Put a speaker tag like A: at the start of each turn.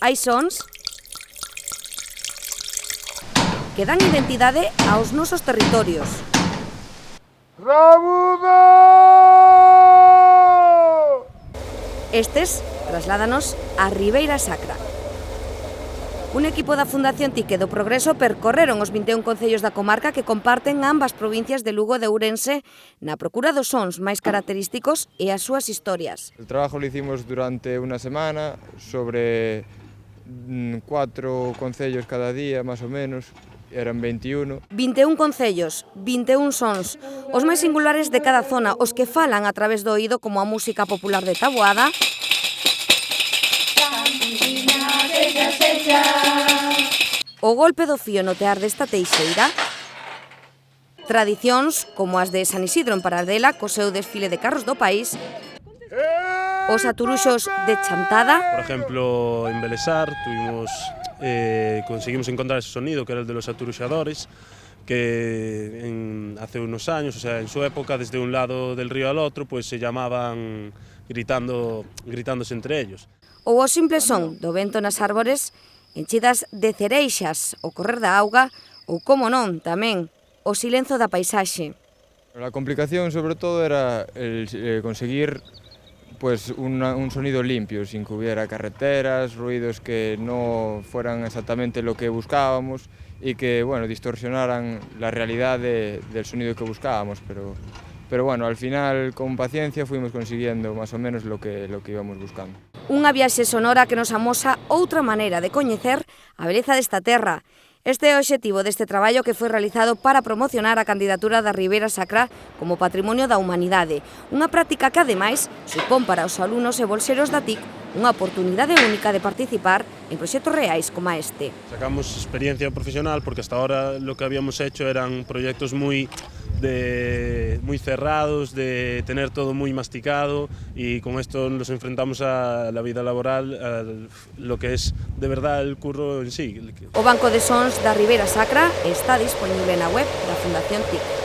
A: Hai sons que dan identidade aos nosos territorios.
B: ¡Rabudo!
A: Estes trasládanos a Ribeira Sacra. Un equipo da Fundación TIC do Progreso percorreron os 21 concellos da comarca que comparten ambas provincias de Lugo e de Ourense na procura dos sons máis característicos e as súas historias.
B: El trabajo lo hicimos durante una semana sobre 4 concellos cada día, más o menos. Eran 21.
A: 21 concellos, 21 sons, os máis singulares de cada zona, os que falan a través do oído como a música popular de Taboada, o golpe do fío no tear desta teixeira, tradicións como as de San Isidro en Paradela, co seu desfile de carros do país, os aturuxos de Chantada.
C: Por ejemplo, en Belesar conseguimos encontrar ese sonido que era el de los aturuxadores, que hace unos años, o sea, en su época, desde un lado del río al otro, pues se llamaban gritándose entre ellos.
A: Ou o simple son do vento nas árbores, enchidas de cereixas, o correr da auga, ou, como non, tamén, o silenzo da paisaxe.
B: La complicación sobre todo era conseguir pues un sonido limpio, sin que hubiera carreteras, ruidos que no fueran exactamente lo que buscábamos y que bueno, distorsionaran la realidad del sonido que buscábamos, pero bueno, al final con paciencia fuimos consiguiendo más o menos lo que íbamos buscando.
A: Unha viaxe sonora que nos amosa outra maneira de coñecer a beleza desta terra. Este é o obxectivo deste traballo que foi realizado para promocionar a candidatura da Ribeira Sacra como Patrimonio da Humanidade, unha práctica que, ademais, supón para os alumnos e bolseros da TIC unha oportunidade única de participar en proxectos reais como este.
C: Sacamos experiencia profesional porque hasta ahora lo que habíamos hecho eran proyectos muy cerrados, de tener todo muy masticado, y con esto nos enfrentamos a la vida laboral, a lo que es de verdad el curro en sí.
A: O Banco de Sons da Ribeira Sacra está disponible na web da Fundación TIC.